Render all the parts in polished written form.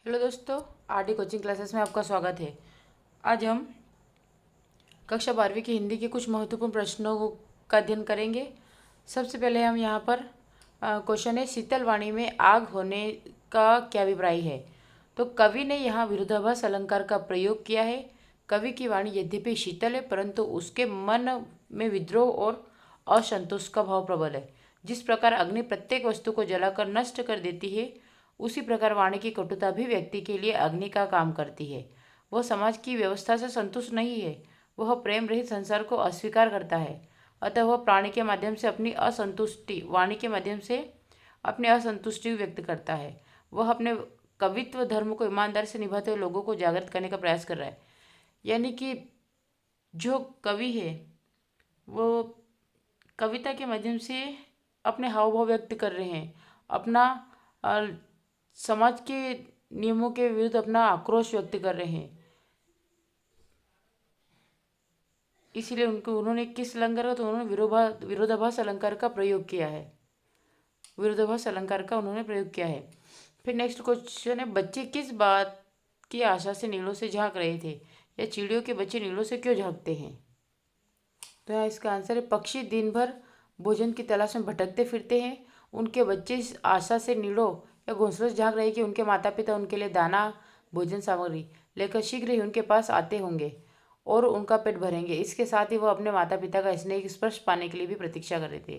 Hello दोस्तों, RD coaching classes में आपका स्वागत है। आज हम कक्षा 12वीं की हिंदी के कुछ महत्वपूर्ण प्रश्नों का अध्ययन करेंगे। सबसे पहले हम यहाँ पर क्वेश्चन है, शीतल वाणी में आग होने का क्या अभिप्राय है। तो कवि ने यहाँ विरोधाभास अलंकार का प्रयोग किया है। कवि की वाणी यद्यपि शीतल है, परंतु उसके मन में विद्रोह और असंतोष का भाव प्रबल है। जिस प्रकार अग्नि प्रत्येक वस्तु को जलाकर नष्ट कर देती है, उसी प्रकार वाणी की कटुता भी व्यक्ति के लिए अग्नि का काम करती है। वह समाज की व्यवस्था से संतुष्ट नहीं है, वह प्रेम रहित संसार को अस्वीकार करता है। अतः वह प्राणी के माध्यम से अपनी असंतुष्टि वाणी के माध्यम से अपनी असंतुष्टि व्यक्त करता है। वह अपने कवित्व धर्म को ईमानदारी से निभाते हुए लोगों को जागृत करने का प्रयास कर रहा है। यानी कि जो कवि है वो कविता के माध्यम से अपने हाव भाव व्यक्त कर रहे हैं, अपना समाज के नियमों के विरुद्ध अपना आक्रोश व्यक्त कर रहे हैं। इसीलिए उन्होंने किस अलंकार का, तो उन्होंने विरोधाभास अलंकार का प्रयोग किया है। विरोधाभास अलंकार का उन्होंने प्रयोग किया है। फिर नेक्स्ट क्वेश्चन है, बच्चे किस बात की आशा से नीलों से झांक रहे थे, या चिड़ियों के बच्चे नीलों से क्यों झांकते हैं। तो यहाँ इसका आंसर है, पक्षी दिन भर भोजन की तलाश में भटकते फिरते हैं। उनके बच्चे इस आशा से नीलों या घोंसलों से झांक रहे कि उनके माता पिता उनके लिए दाना भोजन सामग्री लेकर शीघ्र ही उनके पास आते होंगे और उनका पेट भरेंगे। इसके साथ ही वह अपने माता पिता का स्नेह स्पर्श पाने के लिए भी प्रतीक्षा कर रहे थे,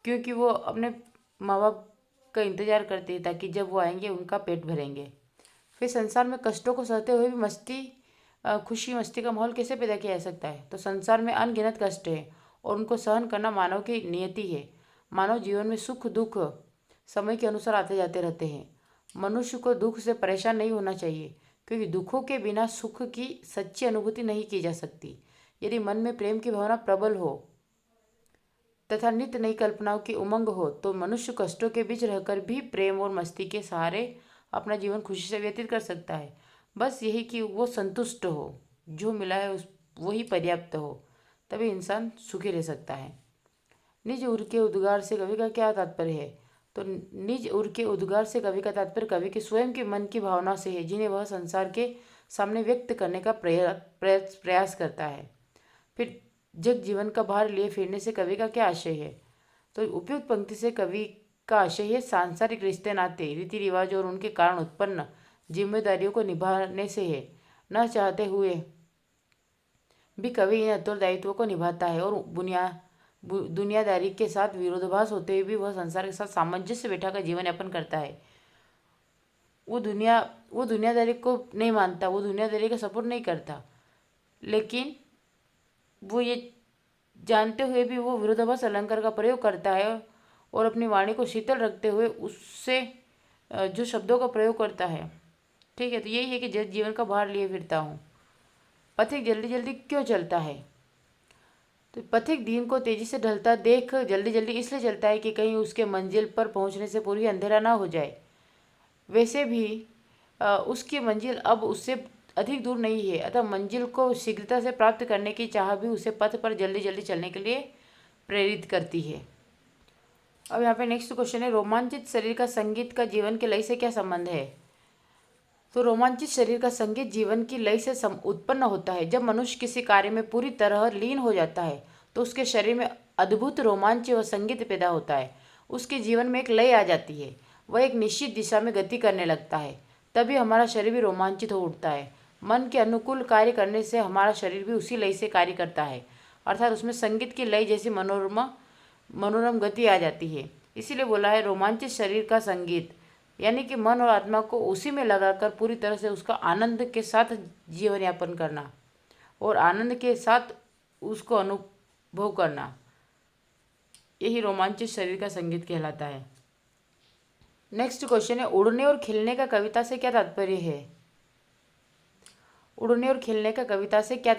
क्योंकि वो अपने माँ बाप का इंतजार करते हैं ताकि जब वो आएंगे उनका पेट भरेंगे। फिर संसार में कष्टों को सहते हुए भी खुशी मस्ती का माहौल कैसे पैदा किया जा सकता है। तो संसार में अनगिनत कष्ट है और उनको सहन करना मानव की नियति है। मानव जीवन में सुख दुख समय के अनुसार आते जाते रहते हैं। मनुष्य को दुख से परेशान नहीं होना चाहिए, क्योंकि दुखों के बिना सुख की सच्ची अनुभूति नहीं की जा सकती। यदि मन में प्रेम की भावना प्रबल हो तथा नित्य नई कल्पनाओं की उमंग हो, तो मनुष्य कष्टों के बीच रहकर भी प्रेम और मस्ती के सहारे अपना जीवन खुशी से व्यतीत कर सकता है। बस यही कि वो संतुष्ट हो, जो मिला है उस वही पर्याप्त हो, तभी इंसान सुखी रह सकता है। निज उर के उद्गार से कवि का क्या तात्पर्य है। तो निज उर के उद्गार से कवि का तात्पर्य कवि के स्वयं के मन की भावना से है, जिन्हें वह संसार के सामने व्यक्त करने का प्रयास करता है। फिर जग जीवन का भार लिए फिरने से कवि का क्या आशय है। तो उपयुक्त पंक्ति से कवि का आशय है, सांसारिक रिश्ते नाते रीति रिवाज और उनके कारण उत्पन्न जिम्मेदारियों को निभाने से है। न चाहते हुए भी कवि इन उत्तरदायित्वों को निभाता है और दुनियादारी के साथ विरोधाभास होते हुए भी वह संसार के साथ सामंजस्य बैठाकर जीवन यापन करता है। वो दुनियादारी को नहीं मानता, वो दुनियादारी का सपोर्ट नहीं करता, लेकिन वो ये जानते हुए भी वो विरोधाभास अलंकार का प्रयोग करता है और अपनी वाणी को शीतल रखते हुए उससे जो शब्दों का प्रयोग करता है। ठीक है, तो यही है कि जीवन का भार लिए फिरता हूँ। पथिक जल्दी जल्दी क्यों चलता है। तो पथिक दिन को तेजी से ढलता देख जल्दी जल्दी इसलिए चलता है कि कहीं उसके मंजिल पर पहुंचने से पूरी अंधेरा ना हो जाए। वैसे भी उसकी मंजिल अब उससे अधिक दूर नहीं है, अतः मंजिल को शीघ्रता से प्राप्त करने की चाह भी उसे पथ पर जल्दी जल्दी चलने के लिए प्रेरित करती है। अब यहाँ पे नेक्स्ट क्वेश्चन है, रोमांचित शरीर का संगीत का जीवन के लय से क्या संबंध है। तो रोमांचित शरीर का संगीत जीवन की लय से उत्पन्न होता है। जब मनुष्य किसी कार्य में पूरी तरह लीन हो जाता है तो उसके शरीर में अद्भुत रोमांच व संगीत पैदा होता है। उसके जीवन में एक लय आ जाती है, वह एक निश्चित दिशा में गति करने लगता है। तभी हमारा शरीर भी रोमांचित हो उठता है। मन के अनुकूल कार्य करने से हमारा शरीर भी उसी लय से कार्य करता है, अर्थात उसमें संगीत की लय जैसी मनोरम गति आ जाती है। इसीलिए बोला है रोमांचित शरीर का संगीत, यानी कि मन और आत्मा को उसी में लगाकर पूरी तरह से उसका आनंद के साथ जीवन यापन करना और आनंद के साथ उसको अनुभव करना, यही रोमांचित शरीर का संगीत कहलाता है। नेक्स्ट क्वेश्चन है, उड़ने और खिलने का कविता से क्या तात्पर्य है। उड़ने और खिलने का कविता से क्या